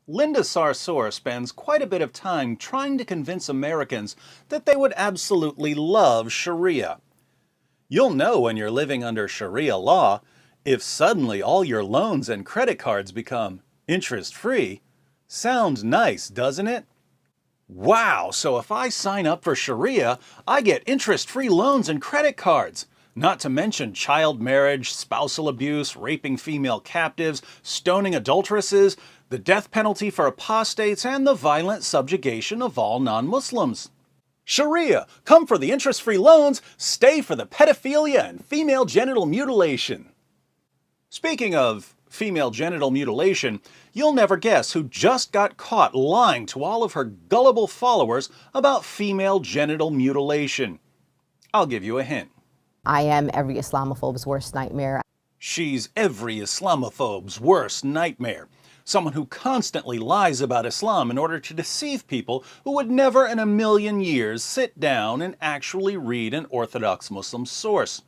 Linda Sarsour spends quite a bit of time trying to convince Americans that they would absolutely love Sharia. You'll know when you're living under Sharia law if suddenly all your loans and credit cards become interest-free. Sounds nice, doesn't it? Wow, so if I sign up for Sharia, I get interest-free loans and credit cards. Not to mention child marriage, spousal abuse, raping female captives, stoning adulteresses, the death penalty for apostates, and the violent subjugation of all non-Muslims. Sharia, come for the interest-free loans, stay for the pedophilia and female genital mutilation. Speaking of female genital mutilation, you'll never guess who just got caught lying to all of her gullible followers about female genital mutilation. I'll give you a hint. I am every Islamophobe's worst nightmare. She's every Islamophobe's worst nightmare. Someone who constantly lies about Islam in order to deceive people who would never in a million years sit down and actually read an Orthodox Muslim source.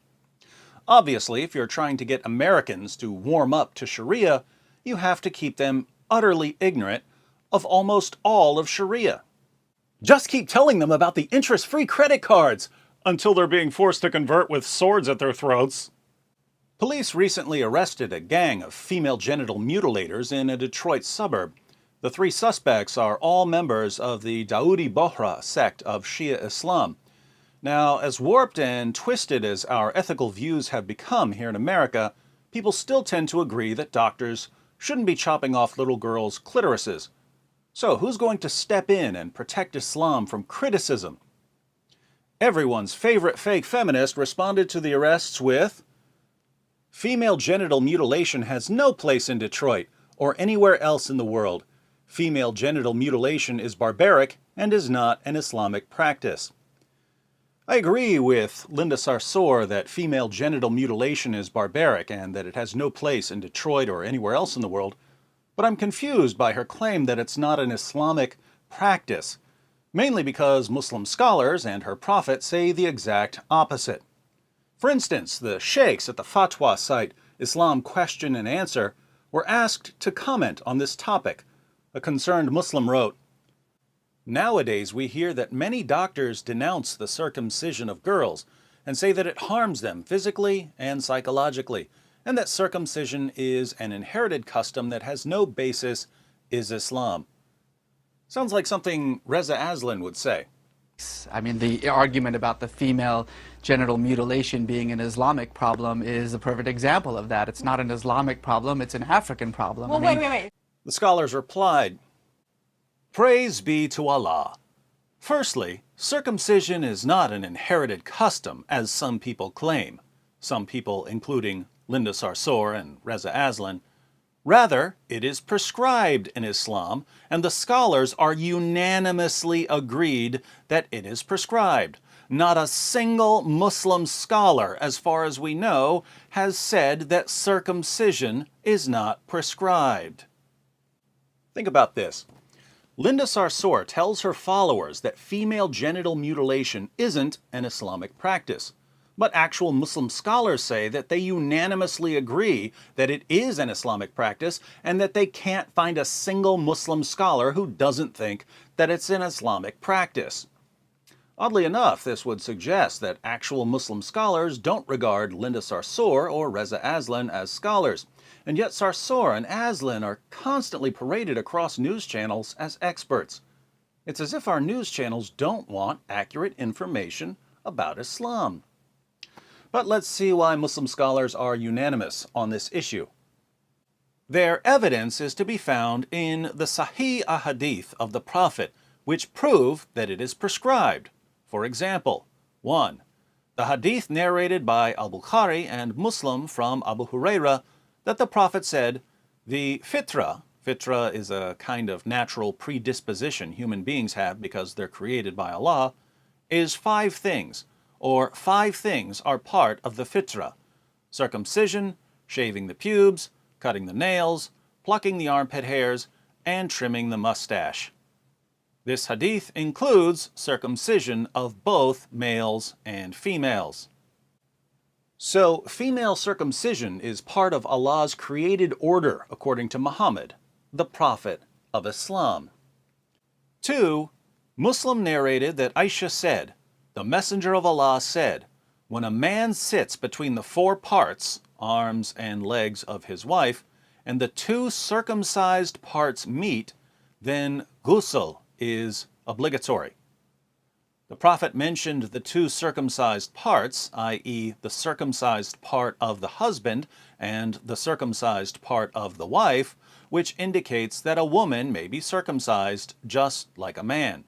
Obviously, if you're trying to get Americans to warm up to Sharia, you have to keep them utterly ignorant of almost all of Sharia. Just keep telling them about the interest-free credit cards until they're being forced to convert with swords at their throats. Police recently arrested a gang of female genital mutilators in a Detroit suburb. The three suspects are all members of the Dawoodi Bohra sect of Shia Islam. Now, as warped and twisted as our ethical views have become here in America, people still tend to agree that doctors shouldn't be chopping off little girls' clitorises. So who's going to step in and protect Islam from criticism? Everyone's favorite fake feminist responded to the arrests with, "Female genital mutilation has no place in Detroit or anywhere else in the world. Female genital mutilation is barbaric and is not an Islamic practice." I agree with Linda Sarsour that female genital mutilation is barbaric and that it has no place in Detroit or anywhere else in the world, but I'm confused by her claim that it's not an Islamic practice, mainly because Muslim scholars and her prophet say the exact opposite. For instance, the sheikhs at the fatwa site Islam Question and Answer were asked to comment on this topic. A concerned Muslim wrote, "Nowadays we hear that many doctors denounce the circumcision of girls and say that it harms them physically and psychologically, and that circumcision is an inherited custom that has no basis in Islam." Sounds like something Reza Aslan would say. I mean, the argument about the female genital mutilation being an Islamic problem is a perfect example of that. It's not an Islamic problem, it's an African problem. Well, wait. The scholars replied, "Praise be to Allah. Firstly, circumcision is not an inherited custom, as some people claim. Some people, including Linda Sarsour and Reza Aslan. Rather, it is prescribed in Islam, and the scholars are unanimously agreed that it is prescribed. Not a single Muslim scholar, as far as we know, has said that circumcision is not prescribed." Think about this. Linda Sarsour tells her followers that female genital mutilation isn't an Islamic practice. But actual Muslim scholars say that they unanimously agree that it is an Islamic practice and that they can't find a single Muslim scholar who doesn't think that it's an Islamic practice. Oddly enough, this would suggest that actual Muslim scholars don't regard Linda Sarsour or Reza Aslan as scholars, and yet Sarsour and Aslan are constantly paraded across news channels as experts. It's as if our news channels don't want accurate information about Islam. But let's see why Muslim scholars are unanimous on this issue. Their evidence is to be found in the Sahih Ahadith of the Prophet, which prove that it is prescribed. For example, 1. The hadith narrated by Al-Bukhari and Muslim from Abu Huraira that the Prophet said, "The fitra is a kind of natural predisposition human beings have because they're created by Allah, is 5 things, or 5 things are part of the fitra: circumcision, shaving the pubes, cutting the nails, plucking the armpit hairs, and trimming the mustache." This hadith includes circumcision of both males and females. So, female circumcision is part of Allah's created order according to Muhammad, the Prophet, of Islam. 2. Muslim narrated that Aisha said, "The Messenger of Allah said, when a man sits between the four parts, arms and legs of his wife, and the two circumcised parts meet, then ghusl is obligatory." The Prophet mentioned the two circumcised parts, i.e. the circumcised part of the husband and the circumcised part of the wife, which indicates that a woman may be circumcised just like a man.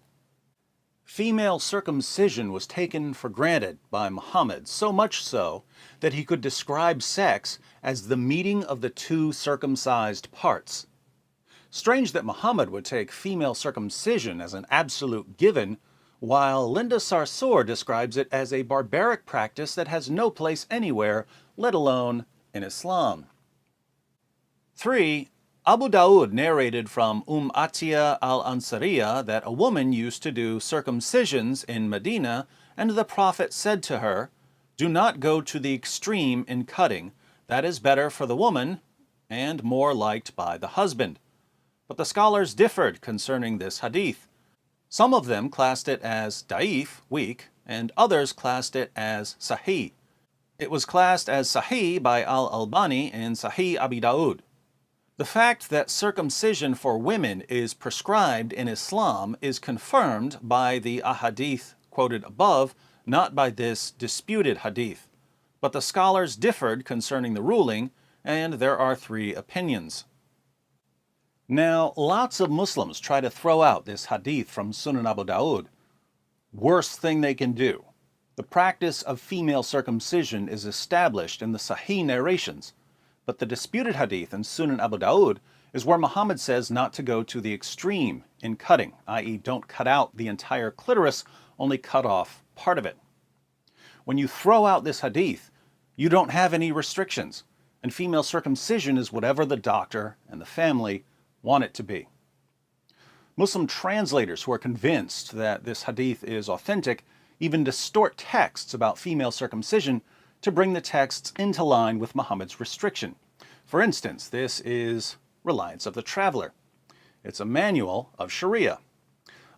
Female circumcision was taken for granted by Muhammad, so much so that he could describe sex as the meeting of the two circumcised parts. Strange that Muhammad would take female circumcision as an absolute given, while Linda Sarsour describes it as a barbaric practice that has no place anywhere, let alone in Islam. 3. Abu Dawood narrated from Atiyah al-Ansariya that a woman used to do circumcisions in Medina, and the Prophet said to her, "Do not go to the extreme in cutting. That is better for the woman and more liked by the husband." But the scholars differed concerning this hadith. Some of them classed it as da'if, weak, and others classed it as sahih. It was classed as sahih by al-Albani in Sahih Abi Dawood. The fact that circumcision for women is prescribed in Islam is confirmed by the ahadith quoted above, not by this disputed hadith. But the scholars differed concerning the ruling, and there are 3 opinions. Now, lots of Muslims try to throw out this hadith from Sunan Abu Dawood. Worst thing they can do. The practice of female circumcision is established in the Sahih narrations, but the disputed hadith in Sunan Abu Dawood is where Muhammad says not to go to the extreme in cutting, i.e. don't cut out the entire clitoris, only cut off part of it. When you throw out this hadith, you don't have any restrictions, and female circumcision is whatever the doctor and the family want it to be. Muslim translators who are convinced that this hadith is authentic even distort texts about female circumcision to bring the texts into line with Muhammad's restriction. For instance, this is Reliance of the Traveler. It's a manual of Sharia.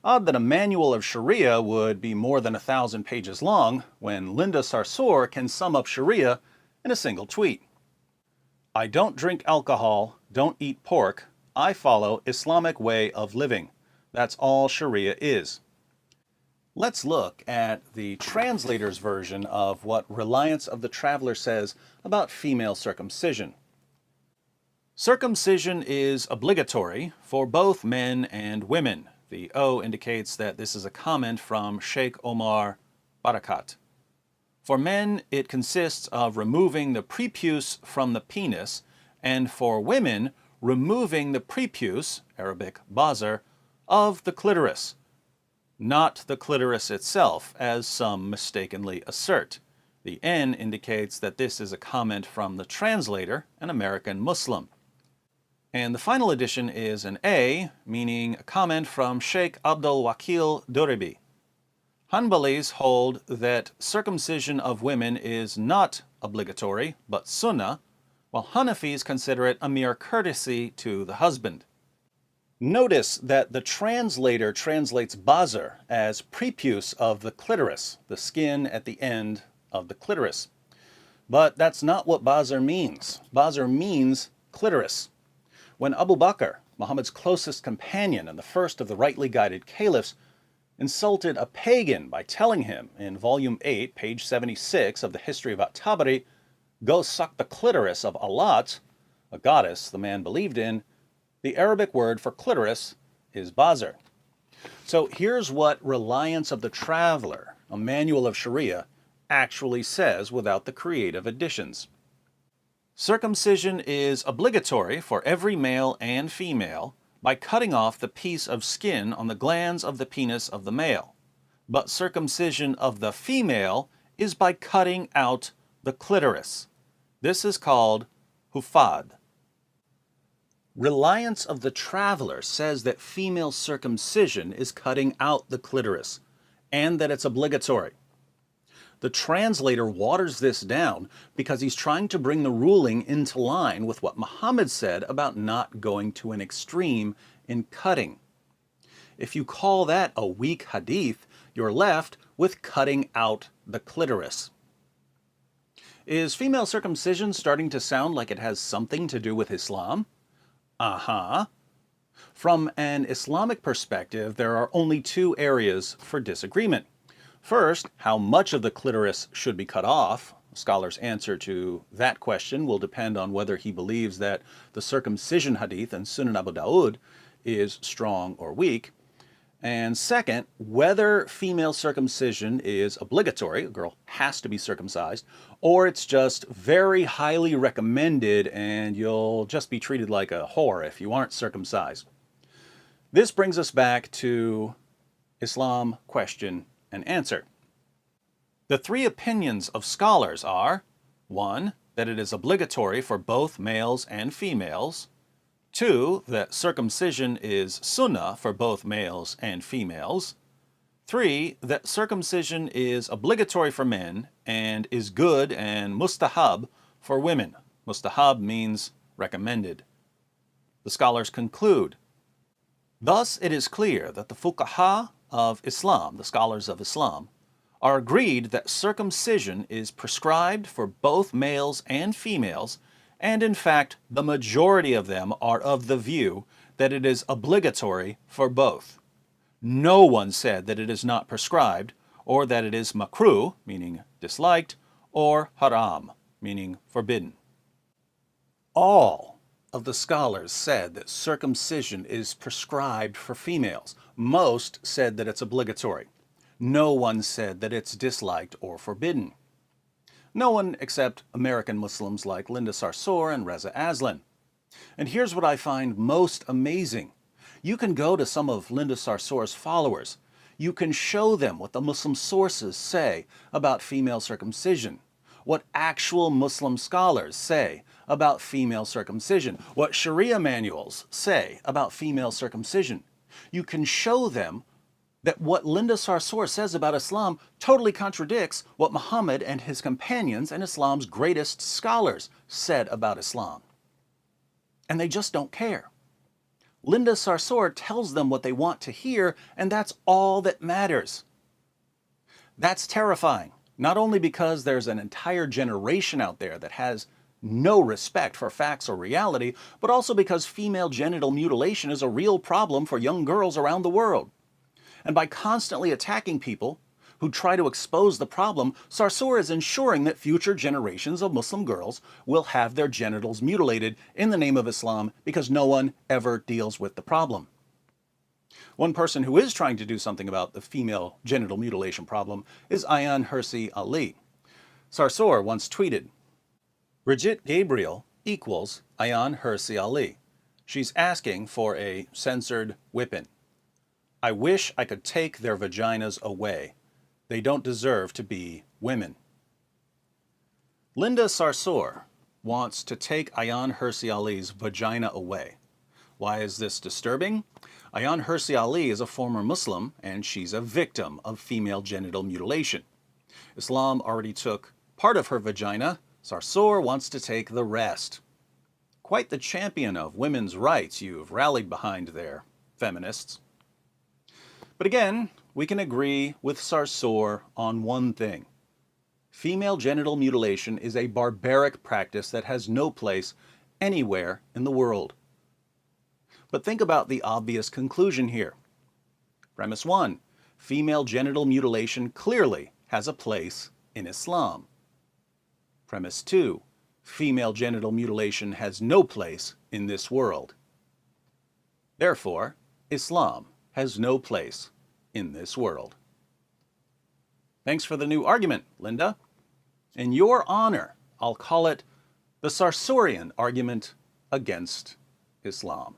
Odd that a manual of Sharia would be more than 1,000 pages long when Linda Sarsour can sum up Sharia in a single tweet. "I don't drink alcohol, don't eat pork. I follow Islamic way of living. That's all Sharia is." Let's look at the translator's version of what Reliance of the Traveler says about female circumcision. Circumcision is obligatory for both men and women. The O indicates that this is a comment from Sheikh Omar Barakat. For men, it consists of removing the prepuce from the penis, and for women, removing the prepuce, Arabic bazar, of the clitoris, not the clitoris itself, as some mistakenly assert. The N indicates that this is a comment from the translator, an American Muslim. And the final addition is an A, meaning a comment from Sheikh Abdul Wakil Duribi. Hanbalis hold that circumcision of women is not obligatory, but sunnah, while Hanafis consider it a mere courtesy to the husband. Notice that the translator translates bazar as prepuce of the clitoris, the skin at the end of the clitoris. But that's not what bazar means. Bazar means clitoris. When Abu Bakr, Muhammad's closest companion and the first of the rightly guided caliphs, insulted a pagan by telling him in volume 8, page 76 of the History of At-Tabari, "Go suck the clitoris of Alat," a goddess the man believed in, the Arabic word for clitoris is bazar. So here's what Reliance of the Traveler, a manual of Sharia, actually says without the creative additions. Circumcision is obligatory for every male and female by cutting off the piece of skin on the glands of the penis of the male. But circumcision of the female is by cutting out the clitoris. This is called hufad. Reliance of the Traveler says that female circumcision is cutting out the clitoris, and that it's obligatory. The translator waters this down because he's trying to bring the ruling into line with what Muhammad said about not going to an extreme in cutting. If you call that a weak hadith, you're left with cutting out the clitoris. Is female circumcision starting to sound like it has something to do with Islam? Uh-huh. From an Islamic perspective, there are only two areas for disagreement. First, how much of the clitoris should be cut off. A scholar's answer to that question will depend on whether he believes that the circumcision hadith in Sunan Abu Dawud is strong or weak. And second, whether female circumcision is obligatory, a girl has to be circumcised, or it's just very highly recommended and you'll just be treated like a whore if you aren't circumcised. This brings us back to Islam question and answer. The three opinions of scholars are: 1, that it is obligatory for both males and females; 2, that circumcision is sunnah for both males and females; 3, that circumcision is obligatory for men and is good and mustahab for women. Mustahab means recommended. The scholars conclude, thus it is clear that the fuqaha of Islam, the scholars of Islam, are agreed that circumcision is prescribed for both males and females, and in fact, the majority of them are of the view that it is obligatory for both. No one said that it is not prescribed, or that it is makruh, meaning disliked, or haram, meaning forbidden. All of the scholars said that circumcision is prescribed for females. Most said that it's obligatory. No one said that it's disliked or forbidden. No one except American Muslims like Linda Sarsour and Reza Aslan. And here's what I find most amazing. You can go to some of Linda Sarsour's followers. You can show them what the Muslim sources say about female circumcision, what actual Muslim scholars say about female circumcision, what Sharia manuals say about female circumcision. You can show them that what Linda Sarsour says about Islam totally contradicts what Muhammad and his companions and Islam's greatest scholars said about Islam. And they just don't care. Linda Sarsour tells them what they want to hear, and that's all that matters. That's terrifying, not only because there's an entire generation out there that has no respect for facts or reality, but also because female genital mutilation is a real problem for young girls around the world. And by constantly attacking people who try to expose the problem, Sarsour is ensuring that future generations of Muslim girls will have their genitals mutilated in the name of Islam because no one ever deals with the problem. One person who is trying to do something about the female genital mutilation problem is Ayaan Hirsi Ali. Sarsour once tweeted, Brigitte Gabriel equals Ayaan Hirsi Ali. She's asking for a censored whipping. I wish I could take their vaginas away. They don't deserve to be women. Linda Sarsour wants to take Ayaan Hirsi Ali's vagina away. Why is this disturbing? Ayaan Hirsi Ali is a former Muslim, and she's a victim of female genital mutilation. Islam already took part of her vagina. Sarsour wants to take the rest. Quite the champion of women's rights you've rallied behind there, feminists. But again, we can agree with Sarsour on one thing. Female genital mutilation is a barbaric practice that has no place anywhere in the world. But think about the obvious conclusion here. Premise 1, female genital mutilation clearly has a place in Islam. Premise 2, female genital mutilation has no place in this world. Therefore, Islam has no place in this world. Thanks for the new argument, Linda. In your honor, I'll call it the Sarsourian argument against Islam.